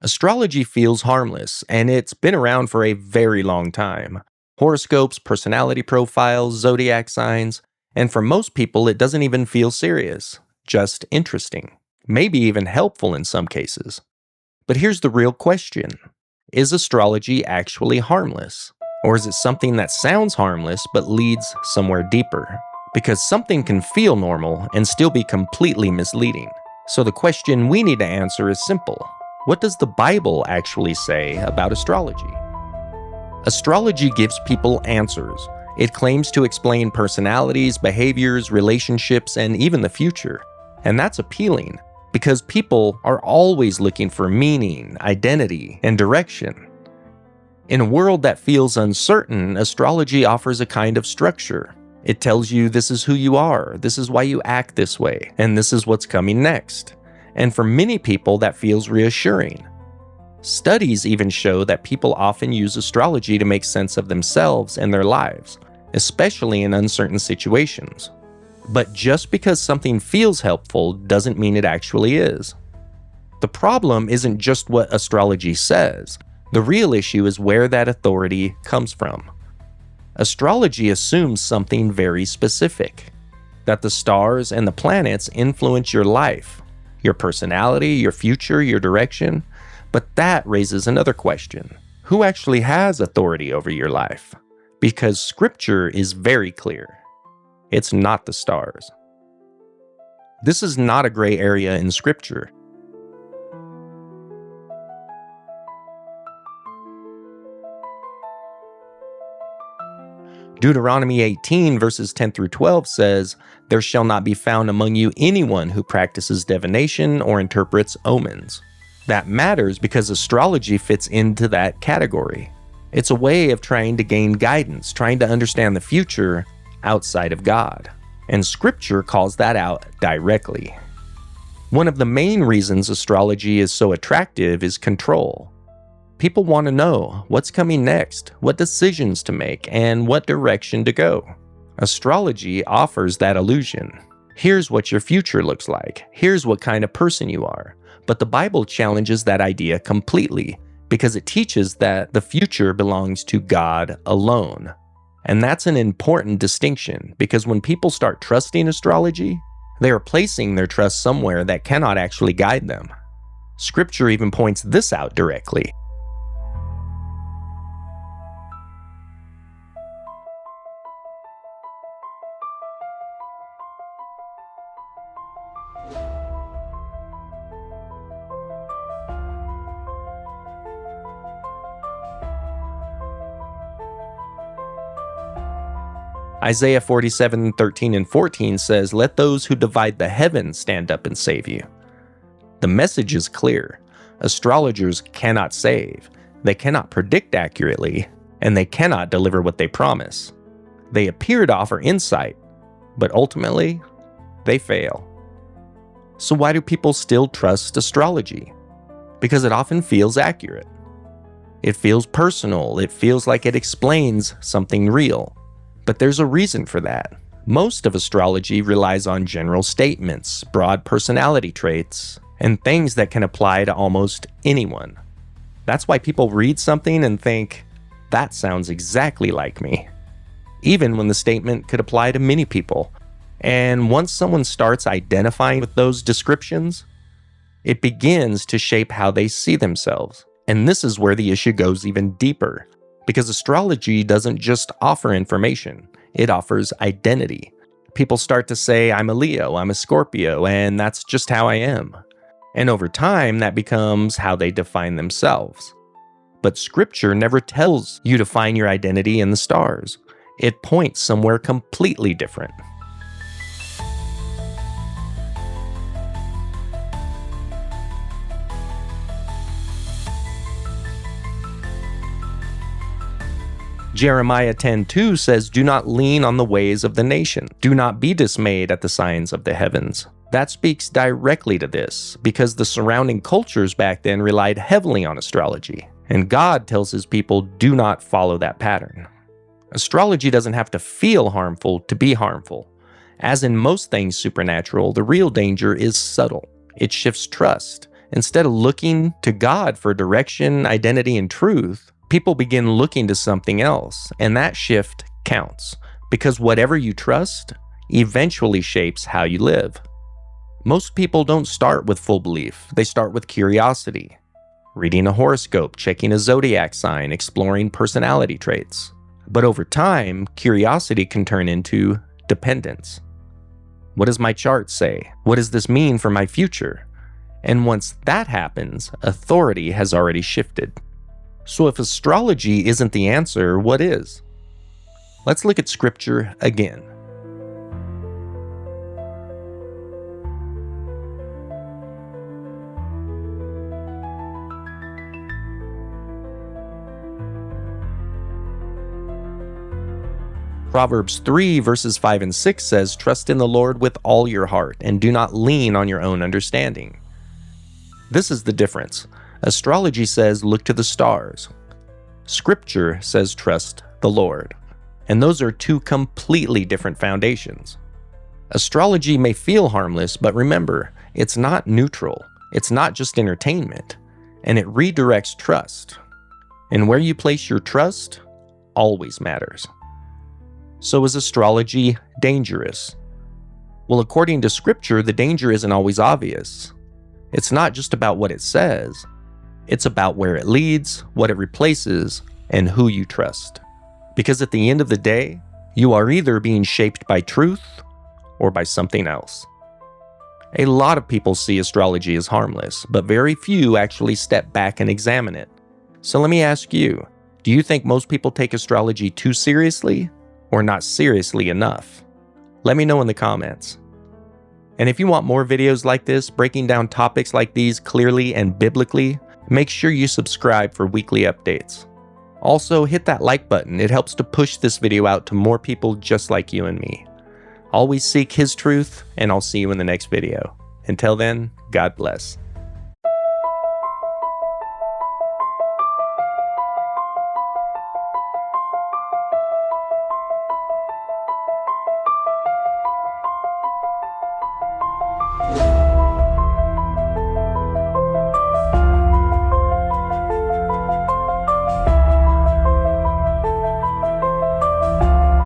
Astrology feels harmless, and it's been around for a very long time. Horoscopes, personality profiles, zodiac signs, and for most people, it doesn't even feel serious, just interesting, maybe even helpful in some cases. But here's the real question: is astrology actually harmless? Or is it something that sounds harmless but leads somewhere deeper? Because something can feel normal and still be completely misleading. So the question we need to answer is simple: what does the Bible actually say about astrology? Astrology gives people answers. It claims to explain personalities, behaviors, relationships, and even the future. And that's appealing, because people are always looking for meaning, identity, and direction. In a world that feels uncertain, astrology offers a kind of structure. It tells you this is who you are, this is why you act this way, and this is what's coming next. And for many people, that feels reassuring. Studies even show that people often use astrology to make sense of themselves and their lives, especially in uncertain situations. But just because something feels helpful doesn't mean it actually is. The problem isn't just what astrology says. The real issue is where that authority comes from. Astrology assumes something very specific: that the stars and the planets influence your life, your personality, your future, your direction. But that raises another question: who actually has authority over your life? Because Scripture is very clear. It's not the stars. This is not a gray area in Scripture. Deuteronomy 18 verses 10 through 12 says, "There shall not be found among you anyone who practices divination or interprets omens." That matters because astrology fits into that category. It's a way of trying to gain guidance, trying to understand the future outside of God. And Scripture calls that out directly. One of the main reasons astrology is so attractive is control. People want to know what's coming next, what decisions to make, and what direction to go. Astrology offers that illusion. Here's what your future looks like. Here's what kind of person you are. But the Bible challenges that idea completely, because it teaches that the future belongs to God alone. And that's an important distinction, because when people start trusting astrology, they are placing their trust somewhere that cannot actually guide them. Scripture even points this out directly. Isaiah 47:13 and 14 says, "Let those who divide the heavens stand up and save you." The message is clear. Astrologers cannot save. They cannot predict accurately, and they cannot deliver what they promise. They appear to offer insight, but ultimately, they fail. So why do people still trust astrology? Because it often feels accurate. It feels personal. It feels like it explains something real. But there's a reason for that. Most of astrology relies on general statements, broad personality traits, and things that can apply to almost anyone. That's why people read something and think, that sounds exactly like me, even when the statement could apply to many people. And once someone starts identifying with those descriptions, it begins to shape how they see themselves. And this is where the issue goes even deeper. Because astrology doesn't just offer information, it offers identity. People start to say, I'm a Leo, I'm a Scorpio, and that's just how I am. And over time, that becomes how they define themselves. But Scripture never tells you to find your identity in the stars. It points somewhere completely different. Jeremiah 10:2 says, "Do not lean on the ways of the nation. Do not be dismayed at the signs of the heavens." That speaks directly to this, because the surrounding cultures back then relied heavily on astrology, and God tells his people, do not follow that pattern. Astrology doesn't have to feel harmful to be harmful. As in most things supernatural, the real danger is subtle. It shifts trust. Instead of looking to God for direction, identity, and truth, people begin looking to something else, and that shift counts, because whatever you trust eventually shapes how you live. Most people don't start with full belief, they start with curiosity. Reading a horoscope, checking a zodiac sign, exploring personality traits. But over time, curiosity can turn into dependence. What does my chart say? What does this mean for my future? And once that happens, authority has already shifted. So if astrology isn't the answer, what is? Let's look at scripture again. Proverbs 3 verses 5 and 6 says, "Trust in the Lord with all your heart, and do not lean on your own understanding." This is the difference. Astrology says, look to the stars. Scripture says, trust the Lord. And those are two completely different foundations. Astrology may feel harmless, but remember, it's not neutral. It's not just entertainment. And it redirects trust. And where you place your trust always matters. So is astrology dangerous? Well, according to scripture, the danger isn't always obvious. It's not just about what it says. It's about where it leads, what it replaces, and who you trust. Because at the end of the day, you are either being shaped by truth or by something else. A lot of people see astrology as harmless, but very few actually step back and examine it. So let me ask you, do you think most people take astrology too seriously or not seriously enough? Let me know in the comments. And if you want more videos like this, breaking down topics like these clearly and biblically, make sure you subscribe for weekly updates. Also, hit that like button. It helps to push this video out to more people just like you and me. Always seek His truth, and I'll see you in the next video. Until then, God bless.